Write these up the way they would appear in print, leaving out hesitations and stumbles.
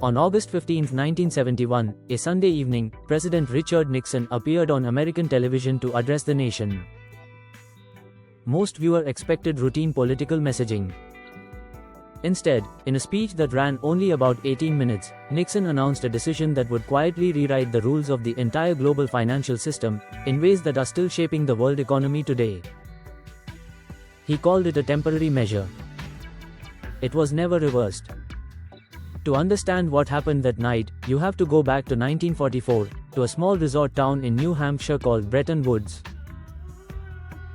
On August 15, 1971, a Sunday evening, President Richard Nixon appeared on American television to address the nation. Most viewers expected routine political messaging. Instead, in a speech that ran only about 18 minutes, Nixon announced a decision that would quietly rewrite the rules of the entire global financial system, in ways that are still shaping the world economy today. He called it a temporary measure. It was never reversed. To understand what happened that night, you have to go back to 1944, to a small resort town in New Hampshire called Bretton Woods.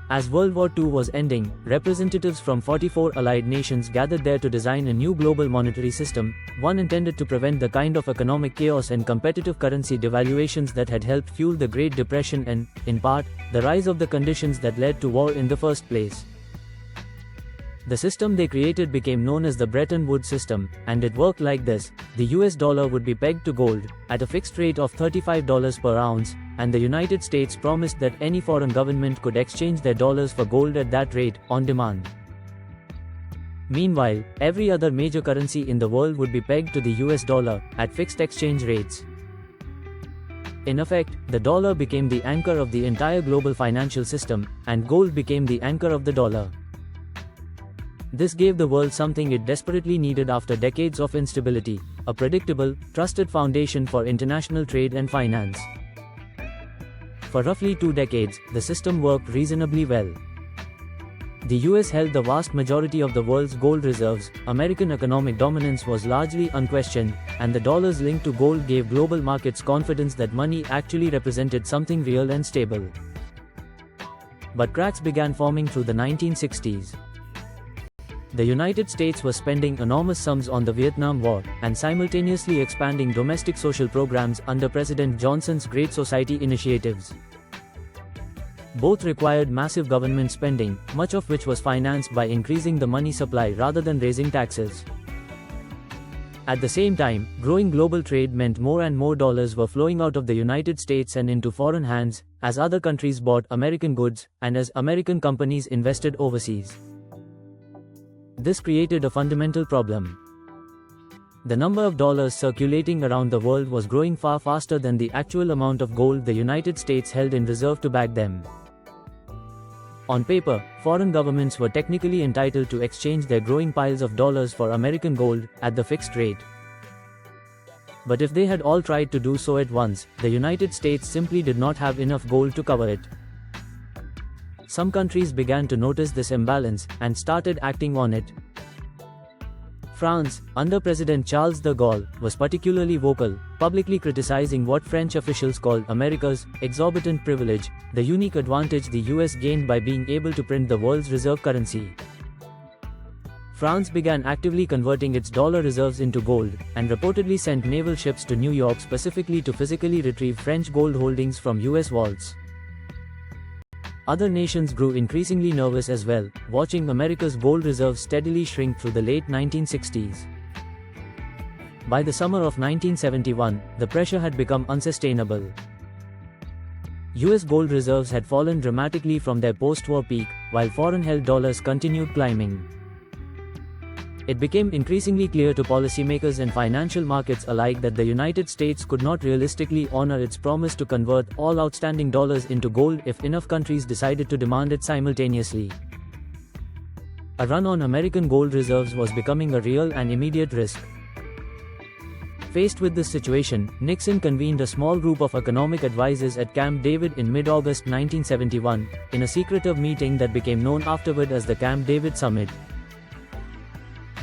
As World War II was ending, representatives from 44 allied nations gathered there to design a new global monetary system, one intended to prevent the kind of economic chaos and competitive currency devaluations that had helped fuel the Great Depression and, in part, the rise of the conditions that led to war in the first place. The system they created became known as the Bretton Woods system, and it worked like this: the US dollar would be pegged to gold, at a fixed rate of $35 per ounce, and the United States promised that any foreign government could exchange their dollars for gold at that rate, on demand. Meanwhile, every other major currency in the world would be pegged to the US dollar, at fixed exchange rates. In effect, the dollar became the anchor of the entire global financial system, and gold became the anchor of the dollar. This gave the world something it desperately needed after decades of instability: a predictable, trusted foundation for international trade and finance. For roughly 2 decades, the system worked reasonably well. The US held the vast majority of the world's gold reserves, American economic dominance was largely unquestioned, and the dollar's link to gold gave global markets confidence that money actually represented something real and stable. But cracks began forming through the 1960s. The United States was spending enormous sums on the Vietnam War, and simultaneously expanding domestic social programs under President Johnson's Great Society initiatives. Both required massive government spending, much of which was financed by increasing the money supply rather than raising taxes. At the same time, growing global trade meant more and more dollars were flowing out of the United States and into foreign hands, as other countries bought American goods, and as American companies invested overseas. This created a fundamental problem. The number of dollars circulating around the world was growing far faster than the actual amount of gold the United States held in reserve to back them. On paper, foreign governments were technically entitled to exchange their growing piles of dollars for American gold, at the fixed rate. But if they had all tried to do so at once, the United States simply did not have enough gold to cover it. Some countries began to notice this imbalance, and started acting on it. France, under President Charles de Gaulle, was particularly vocal, publicly criticizing what French officials called America's exorbitant privilege, the unique advantage the US gained by being able to print the world's reserve currency. France began actively converting its dollar reserves into gold, and reportedly sent naval ships to New York specifically to physically retrieve French gold holdings from US vaults. Other nations grew increasingly nervous as well, watching America's gold reserves steadily shrink through the late 1960s. By the summer of 1971, the pressure had become unsustainable. US gold reserves had fallen dramatically from their post-war peak, while foreign-held dollars continued climbing. It became increasingly clear to policymakers and financial markets alike that the United States could not realistically honor its promise to convert all outstanding dollars into gold if enough countries decided to demand it simultaneously. A run on American gold reserves was becoming a real and immediate risk. Faced with this situation, Nixon convened a small group of economic advisors at Camp David in mid-August 1971, in a secretive meeting that became known afterward as the Camp David Summit.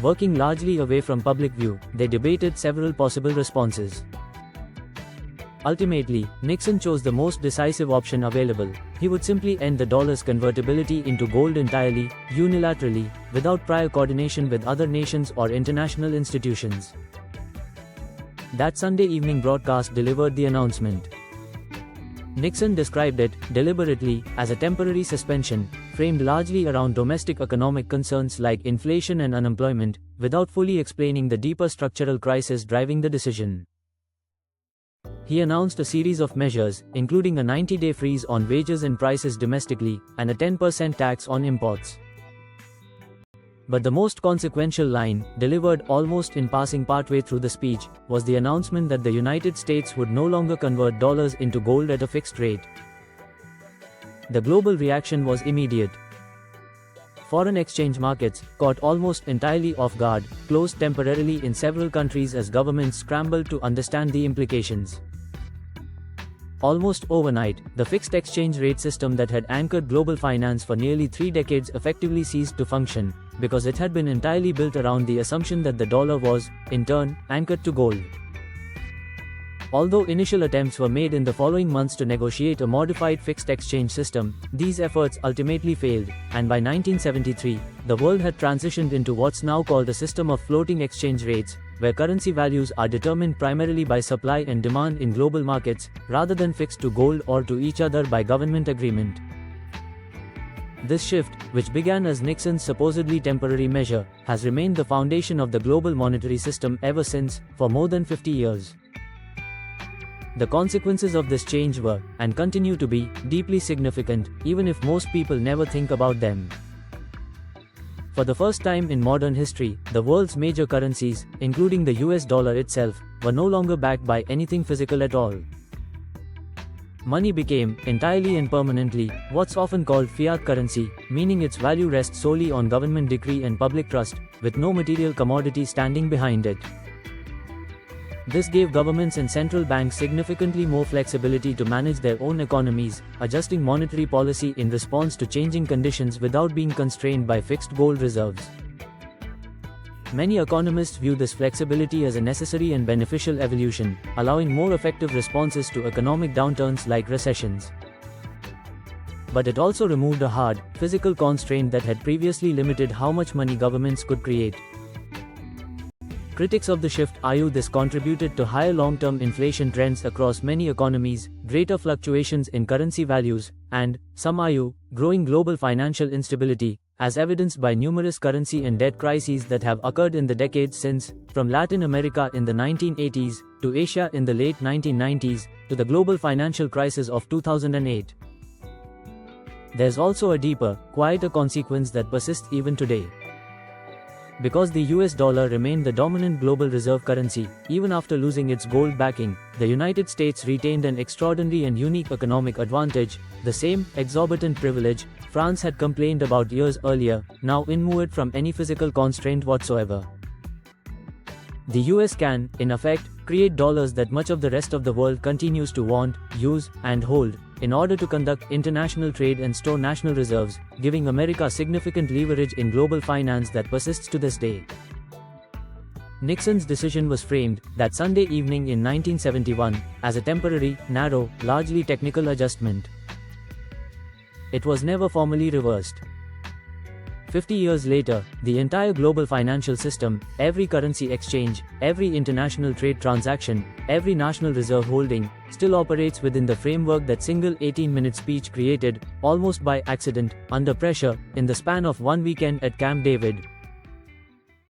Working largely away from public view, they debated several possible responses. Ultimately, Nixon chose the most decisive option available. He would simply end the dollar's convertibility into gold entirely, unilaterally, without prior coordination with other nations or international institutions. That Sunday evening broadcast delivered the announcement. Nixon described it, deliberately, as a temporary suspension, framed largely around domestic economic concerns like inflation and unemployment, without fully explaining the deeper structural crisis driving the decision. He announced a series of measures, including a 90-day freeze on wages and prices domestically, and a 10% tax on imports. But the most consequential line, delivered almost in passing partway through the speech, was the announcement that the United States would no longer convert dollars into gold at a fixed rate. The global reaction was immediate. Foreign exchange markets, caught almost entirely off guard, closed temporarily in several countries as governments scrambled to understand the implications. Almost overnight, the fixed exchange rate system that had anchored global finance for nearly 3 decades effectively ceased to function, because it had been entirely built around the assumption that the dollar was, in turn, anchored to gold. Although initial attempts were made in the following months to negotiate a modified fixed exchange system, these efforts ultimately failed, and by 1973, the world had transitioned into what's now called a system of floating exchange rates, where currency values are determined primarily by supply and demand in global markets, rather than fixed to gold or to each other by government agreement. This shift, which began as Nixon's supposedly temporary measure, has remained the foundation of the global monetary system ever since, for more than 50 years. The consequences of this change were, and continue to be, deeply significant, even if most people never think about them. For the first time in modern history, the world's major currencies, including the US dollar itself, were no longer backed by anything physical at all. Money became, entirely and permanently, what's often called fiat currency, meaning its value rests solely on government decree and public trust, with no material commodity standing behind it. This gave governments and central banks significantly more flexibility to manage their own economies, adjusting monetary policy in response to changing conditions without being constrained by fixed gold reserves. Many economists view this flexibility as a necessary and beneficial evolution, allowing more effective responses to economic downturns like recessions. But it also removed a hard, physical constraint that had previously limited how much money governments could create. Critics of the shift argue this contributed to higher long-term inflation trends across many economies, greater fluctuations in currency values, and, some argue, growing global financial instability, as evidenced by numerous currency and debt crises that have occurred in the decades since, from Latin America in the 1980s, to Asia in the late 1990s, to the global financial crisis of 2008. There's also a deeper, quieter consequence that persists even today. Because the US dollar remained the dominant global reserve currency, even after losing its gold backing, the United States retained an extraordinary and unique economic advantage, the same exorbitant privilege France had complained about years earlier, now immured from any physical constraint whatsoever. The US can, in effect, create dollars that much of the rest of the world continues to want, use, and hold, in order to conduct international trade and store national reserves, giving America significant leverage in global finance that persists to this day. Nixon's decision was framed, that Sunday evening in 1971, as a temporary, narrow, largely technical adjustment. It was never formally reversed. 50 years later, the entire global financial system, every currency exchange, every international trade transaction, every national reserve holding, still operates within the framework that single 18-minute speech created, almost by accident, under pressure, in the span of one weekend at Camp David,